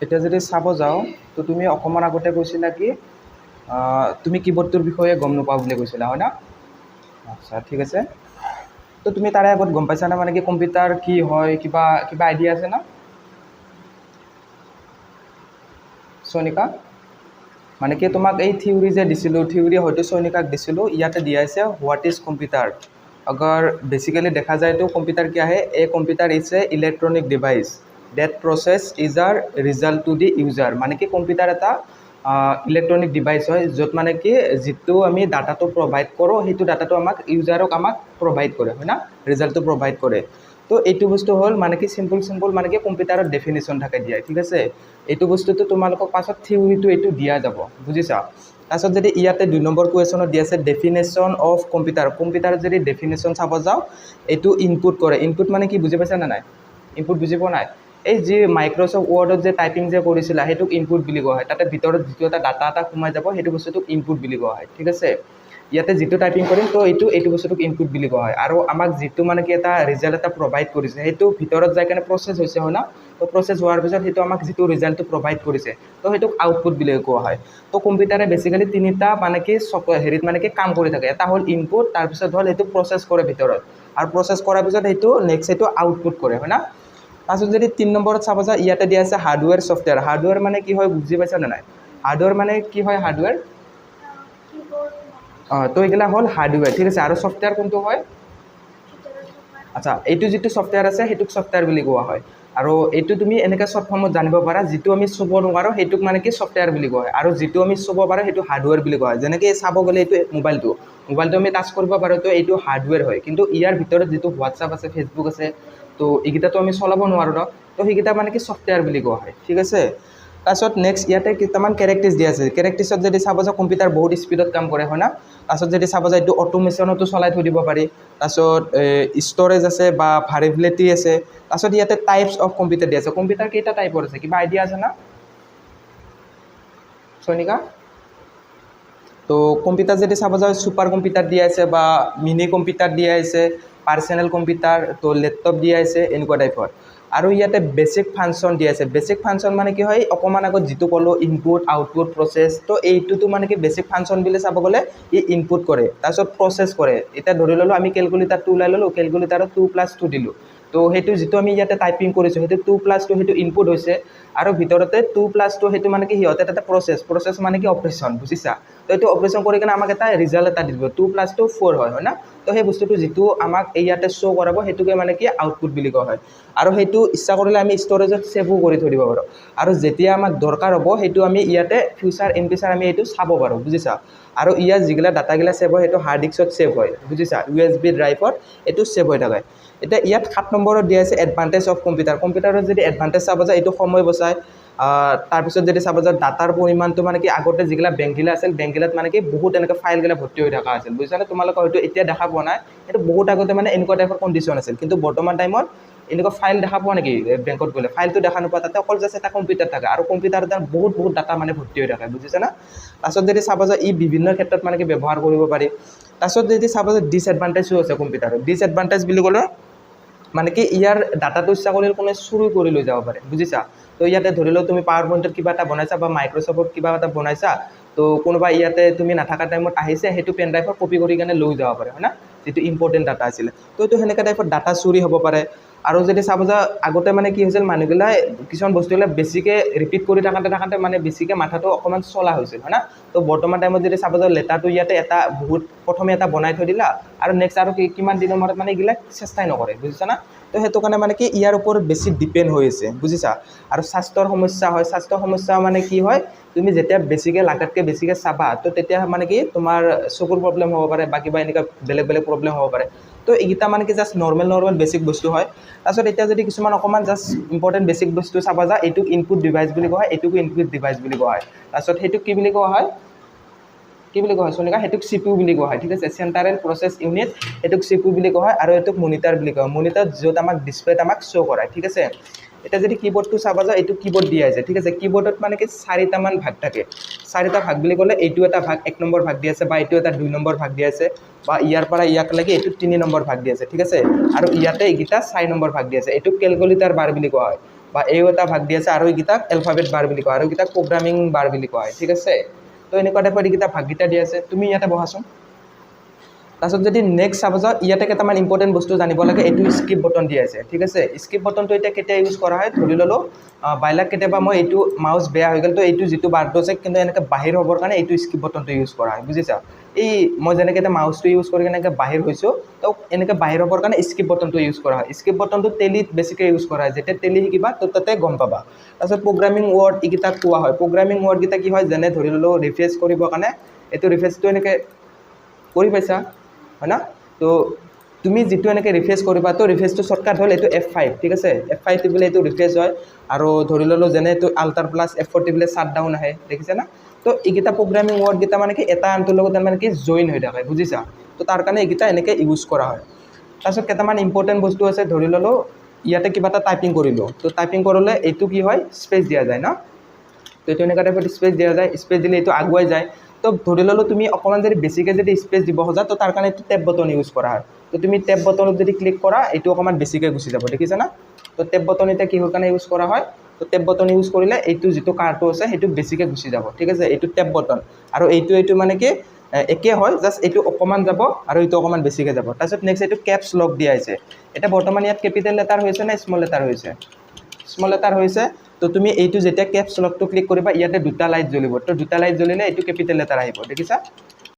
এতিয়া যদি চাব যাওঁ তো তুমি অকণমান আগতে কৈছিলা কি তুমি কীবোৰ্ডটোৰ বিষয়ে গম নোপোৱা বুলি কৈছিলা হয় না আচ্ছা ঠিক আছে তো তুমি তাৰে আগত গম পাইছা না মানে কি কম্পিউটাৰ কি হয় কিবা কিবা আইডিয়া আছে না সোনিকা মানে কি তোমাক এই থিওৰি যে দিছিলোঁ থিওৰি হয়তো সোনিকাক দিছিলোঁ ইয়াতে দিয়া আছে হোৱাট ইজ কম্পিউটাৰ अगर बेसिकली देखा जाए तो कंप्यूटर क्या है a computer is a electronic device that process is are result to the user माने कि कंप्यूटर এটা ইলেক্ট্ৰনিক ডিভাইস হয় য'ত মানে কি যেটো আমি ডাটাটো প্রোভাইড করো সেইটো ডাটাটো আমাক ইউজারক আমাক প্রোভাইড করে হয় না রিজাল্টটো প্রোভাইড করে তো এইটো বস্তু হল মানে কি সিম্পল মানে কি কম্পিউটাৰত ডেফিনেশন থাকে দিয়া ঠিক আছে এইটো বস্তুটো তোমালোকক পাছত থিওৰিটো এইটো দিয়া যাব বুজিছা তাছত যদি ইয়াতে 2 নম্বৰ কোৱেশ্যনত দিয়া আছে ডেফিনেশন অফ কম্পিউটাৰ যদি ডেফিনেশন চাব যাও এইটো ইনপুট কৰে ইনপুট মানে কি বুজি পাইছা না নাই ইনপুট বুজি পোৱা নাই এই যে মাইক্ৰোসফট ওয়াৰ্ডত যে টাইপিং যে কৰিছিলা হেতুক ইনপুট বুলি কোৱা হয় তাতে ভিতৰত যেটো এটা ডাটা এটা সোমাই যাব হেতু বস্তুটোক ইনপুট বুলি কোৱা হয় ঠিক আছে ইয়াতে যেটো টাইপিং কৰিম তো এইটো বস্তুটোক ইনপুট বুলি কোৱা হয় আৰু আমাক যেটো মানে কি এটা ৰিজাল্ট এটা প্ৰভাইড কৰিছে হেতু ভিতৰত যাই কেনে প্ৰসেস হৈছে হয় না তো প্ৰসেস হোৱাৰ পিছত হেতু আমাক যেটো ৰিজাল্টটো প্ৰভাইড কৰিছে তো হেতুক আউটপুট বুলি কোৱা হয় তো কম্পিউটাৰে বেসিক্যালি তিনিটা মানে কি হেৰিত মানে কি কাম কৰি থাকে এটা হল ইনপুট তাৰ পিছত হল হেতু প্ৰসেস কৰে ভিতৰত আৰু প্ৰসেস কৰাৰ পিছত হেতু নেক্সট হেতু আউটপুট কৰে হয় না তাছত যদি 3 নম্বৰত চাব যা ইয়াতে দিয়া আছে হার্ডওয়্যার সফটওয়্যার হার্ডওয়্যার মানে কি হয় বুজি পাইছা না নাই হার্ডওয়্যার মানে কি হয় হার্ডওয়্যার তো এগুলা হল হার্ডওয়্যার ঠিক আছে আৰু সফটওয়্যাৰ কোনটো হয় আচ্ছা এইটো যেটো সফটওয়্যাৰ আছে হেতুক সফটওয়্যাৰ বুলি কোৱা হয় আৰু এইটো তুমি এনেকা শৰ্ট ফৰ্মত জানিব পাৰা যেটো আমি চুব নোৱাৰো হেতুক মানে কি সফটওয়্যাৰ বুলি কোৱা হয় আৰু যেটো আমি চুব পাৰো হেতু হাৰ্ডওয়্যাৰ বুলি কোৱা হয় যেনেকৈ চাব গলে এইটো মোবাইলটো আমি টাচ কৰিব পাৰো তো এইটো হাৰ্ডওয়্যাৰ হয় কিন্তু ইয়াৰ ভিতৰত যেটো হোৱাটসঅ্যাপ আছে ফেসবুক আছে তো এইগিটা তো আমি চলাব নোৱাৰো ন তো সেইগিটা মানে কি সফটওয়্যাৰ বুলি কোৱা হয় ঠিক আছে তাছত নেক্সট ইয়াতে কিটামান ক্যাৰেক্টাৰিজ দিয়া আছে ক্যাৰেক্টাৰিজত যদি চাব যা কম্পিউটাৰ বহুত স্পিডত কাম কৰে হয় না তাছত যদি চাব যা এইটো অটোমেশনতো চলাই থৈ দিব পাৰি তাছত ষ্টৰেজ আছে বা ভেৰিয়েবিলিটি আছে তাছত ইয়াতে টাইপস অফ কম্পিউটাৰ দিয়া আছে কম্পিউটাৰ কেইটা টাইপৰ আছে কিবা আইডিয়া আছে না সোনিকা তো কম্পিউটার যদি চাব যায় সুপার কম্পিউটার দিয়া আছে বা মিনি কম্পিউটার দিয়া আছে পার্সোনাল কম্পিউটার তো ল্যাপটপ দিয়া আছে এনেকুৱা টাইপৰ আৰু ইয়াতে বেসিক ফাংশন দিয়া আছে বেসিক ফাংশন মানে কি হয় অকমান আগত যেটো কলো ইনপুট আউটপুট প্রসেস তো এইটো মানে কি বেসিক ফাংশন বিলে চাব গলে ই ইনপুট কৰে তাৰছত প্ৰসেস কৰে এটা ধৰি ললো আমি ক্যালকুলেটৰটো উলাই ললো ক্যালকুলেটৰত 2 + 2 দিলো তো হেতু যেটো আমি ইয়াতে টাইপিং কৰিছো হেতু 2 + 2 হেতু ইনপুট হৈছে আৰু ভিতৰতে 2 + 2 হেতু মানে কি হিয়তে এটা প্ৰসেস মানে কি অপাৰেশন বুজিছা তো এটো অপাৰেশন কৰি কেনে আমাক এটা ৰিজাল্ট এটা দিব 2 + 2 4 হয় না তো সেই বস্তুটো যেটো আমাক ইয়াতে শো কৰাব হেতুকে মানে কি আউটপুট বুলি কোৱা হয় আৰু হেতু ইচ্ছা কৰিলে আমি ষ্টৰেজত সেভও কৰি থৈ দিব পাৰো আৰু যেতিয়া আমাক দৰকাৰ হ'ব হেতু আমি ইয়াতে ফিউচাৰ ইন ফিউচাৰ আমি এটো চাব পাৰো বুজিছা আৰু ইয়াৰ যিগলা ডাটা গিলা সেভ হয় হেতু হাৰ্ড ডিস্কত সেভ হয় বুজিছা ইউএসবি ড্ৰাইভত এটো সেভ হৈ থাকে এটা ইয়াত 7 নম্বৰত দিয়া আছে এডভান্টেজ অফ কম্পিউটাৰত যদি এডভান্টেজ চাব যায় এটো সময় বচায় তাৰ পিছত যদি চাব যায় ডাটাৰ পৰিমাণটো মানে কি আগতে যিগলা বেংকিলা আছিল বেংকিলাত মানে কি বহুত এনেকা ফাইল গলা ভৰ্তি হৈ থকা আছিল বুজিছানে তোমালোক হয়তো এতিয়া দেখা পোৱা নাই এটো বহুত আগতে মানে এনেকুৱা টাইপৰ কন্ডিশন আছিল কিন্তু বৰ্তমান টাইমত এনেকুৱা ফাইল দেখা পোৱা নেকি বেংকত গলে ফাইলটো দেখা নোপোৱা তাতে অকল জাস্ট এটা কম্পিউটাৰ থাকে আৰু কম্পিউটাৰত বহুত ডাটা মানে ভৰ্তি হৈ থাকে বুজিছা না তাছত যদি চাব যায় ই বিভিন্ন ক্ষেত্ৰত মানে কি ব্যৱহাৰ কৰিব পাৰি তাছত যদি চাব যায় ডিসএডভান্টেজও আছে কম্পিউটাৰত ডিসএডভান্টেজ বুলি ক'লে মানে কি ইয়াৰ ডাটাটো ইচ্ছা কৰিলে কোনে চুৰি কৰি লৈ যাব পাৰে বুজিছা তো ইয়াতে ধৰি লও তুমি পাৱাৰ পইণ্টত কিবা এটা বনাইছা বা মাইক্ৰসফটত কিবা এটা বনাইছা তো কোনোবা ইয়াতে তুমি নাথাকা টাইমত আহিছে হেতু পেন ড্ৰাইভত কপি কৰি কেনে লৈ যাব পাৰে হয় না যেটো ইম্পৰ্টেন্ট ডাটা আছিল তো এটো হেনেকা টাইপৰ ডাটা চুৰি হ'ব পাৰে আৰু যদি চাব যা আগতে মানে কি হৈছিল মানুহগিলা কিছুমান বস্তুগিলা বেছিকে ৰিপিট কৰি থাকাতে মানে বেছিকে মাথাটো অকমান চলা হৈছিল হয় না তো বৰ্তমান টাইমত যদি চাব যা লেটাৰটো ইয়াতে এটা বহুত প্ৰথমে এটা বনাই থৈ দিলা আৰু নেক্সট আৰু কিমান দিনৰ মূৰত মানে এগুলা চেষ্টাই নকৰে বুজিছা না তো হেতু কাৰণে মানে কি ইয়াৰ ওপৰত বেছি ডিপেন্ড হৈ আছে বুজিছা আৰু স্বাস্থ্যৰ সমস্যা হয় স্বাস্থ্য সমস্যা মানে কি হয় তুমি যেতিয়া বেছিকে লাগাতকে বেছিকে চাবা তো তেতিয়া মানে কি তোমাৰ চকুৰ প্ৰবলেম হ'ব পাৰে বা কিবা এনেকা বেলেগ প্ৰবলেম হ'ব পাৰে তো এইগিটা মানে কি জাস্ট নৰ্মেল বেসিক বস্তু হয় তাৰছত এতিয়া যদি কিছুমান অকমান জাস্ট ইম্পৰ্টেন্ট বেসিক বস্তু চাবা যা এইটো ইনপুট ডিভাইস বুলি কোৱা হয় এইটোক ইনপুট ডিভাইস বুলি কোৱা হয় তাৰছত হেতু কি বুলি কোৱা হয় সোনিকা হেতুক সিপিইউ বুলি কোৱা হয় ঠিক আছে সেন্ট্ৰাল প্ৰসেস ইউনিট এটুক সিপিইউ বুলি কোৱা হয় আৰু এটুক মনিটৰ বুলি কোৱা হয় মনিটৰ যত আমাক ডিসপ্লেত আমাক শো কৰায় ঠিক আছে এটা যদি কিবোর্ডটো চাবা যায় এটু কিবোর্ড দিয়া আছে ঠিক আছে কিবোর্ডত মানে কি 4টা মান ভাগ থাকে 4টা ভাগ বুলি ক'লে এইটো এটা ভাগ 1 নম্বৰ ভাগ দিয়া আছে বা এইটো এটা 2 নম্বৰ ভাগ দিয়া আছে বা ইয়াৰ পৰা ইয়াক লাগি এইটো 3 নম্বৰ ভাগ দিয়া আছে ঠিক আছে আৰু ইয়াতে এইগিটা 4 নম্বৰ ভাগ দিয়া আছে এটু ক্যালকুলেটৰ বাৰ বুলি কোৱা হয় বা এইও এটা ভাগ দি আছে আৰু এইকেইটাক এলফাবেট বাৰ বুলি কয় আৰু এইকেইটাক প্ৰগ্ৰামিং বাৰ বুলি কয় ঠিক আছে তো এনেকুৱা টাইপৰ এইকেইটা ভাগকেইটা দি আছে তুমি ইয়াতে বহাচোন তাৰপিছত যদি নেক্সট চাব যাওঁ ইয়াতে কেইটামান ইম্পৰ্টেণ্ট বস্তু জানিব লাগে এইটো স্কিপ বটন দি আছে ঠিক আছে স্কিপ বটনটো এতিয়া কেতিয়া ইউজ কৰা হয় ধৰি ল'লোঁ বাইলাক কেতিয়াবা মই এইটো মাউচ বেয়া হৈ গ'ল তো এইটো যিটো বাৰটো আছে কিন্তু এনেকৈ বাহিৰ হ'বৰ কাৰণে এইটো স্কিপ বটনটো ইউজ কৰা হয় বুজিছা এই মই যেনেকৈ এতিয়া মাউচটো ইউজ কৰি এনেকৈ বাহিৰ হৈছোঁ তো এনেকৈ বাহিৰ হ'বৰ কাৰণে স্কিপ বটনটো ইউজ কৰা হয় স্কিপ বটনটো টেলিত বেছিকৈ ইউজ কৰা হয় যেতিয়া টেলি শিকিবা তো তাতে গম পাবা তাৰপিছত প্ৰগ্ৰামিং ৱৰ্ড এইকেইটাক কোৱা হয় প্ৰগ্ৰামিং ৱৰ্ডকেইটা কি হয় যেনে ধৰি ল'লোঁ ৰিফ্ৰেছ কৰিবৰ কাৰণে এইটো ৰিফ্ৰেছটো এনেকৈ কৰি পাইছা হয় না তো তুমি যিটো এনেকৈ ৰিফ্ৰেছ কৰিবা তো ৰিফ্ৰেছটো শ্বৰ্টকাট হ'ল এইটো F5 ঠিক আছে F5 টিপিলে এইটো ৰিফ্ৰেছ হয় আৰু ধৰি ল'লোঁ যেনে এইটো আল্টাৰ প্লাছ F4 টিপিলে শ্বাট ডাউন আহে দেখিছে না তো এইকেইটা প্ৰগ্ৰামিং ৱৰ্ডকেইটা মানে কি এটা আনটোৰ লগত মানে কি জইন হৈ থাকে বুজিছা তো তাৰ কাৰণে এইকেইটা এনেকৈ ইউজ কৰা হয় তাৰপিছত কেইটামান ইম্পৰ্টেণ্ট বস্তু আছে ধৰি ল'লোঁ ইয়াতে কিবা এটা টাইপিং কৰিলোঁ তো টাইপিং কৰিলে এইটো কি হয় স্পেচ দিয়া যায় না তো এইটো এনেকুৱা টাইপত স্পেচ দিয়া যায় স্পেচ দিলে এইটো আগুৱাই যায় তো ধৰি ল'লোঁ তুমি অকণমান যদি বেছিকৈ যদি স্পেচ দিব খোজা তো তাৰ কাৰণে এইটো টেপ বটন ইউজ কৰা হয় তো তুমি টেপ বটনত যদি ক্লিক কৰা এইটো অকণমান বেছিকৈ গুচি যাব দেখিছা না তো টেপ বটন এতিয়া কিহৰ কাৰণে ইউজ কৰা হয় তো টেপ বটন ইউজ কৰিলে এইটো যিটো কাৰটো আছে সেইটো বেছিকৈ গুচি যাব ঠিক আছে এইটো টেপ বটন আৰু এইটো মানে কি একে হয় জাষ্ট এইটো অকণমান যাব আৰু এইটো অকণমান বেছিকৈ যাব তাৰপিছত নেক্সট এইটো কেপছ লক দিয়া হৈছে এতিয়া বৰ্তমান ইয়াত কেপিটেল লেটাৰ হৈছে নে স্মল লেটাৰ হৈছে স্মল লেটাৰ হৈছে তো তুমি এইটো যেতিয়া কেপছ লকটো ক্লিক কৰিবা ইয়াতে দুটা লাইট জ্বলিব তো দুটা লাইট জ্বলিলে এইটো কেপিটেল লেটাৰ আহিব দেখিছা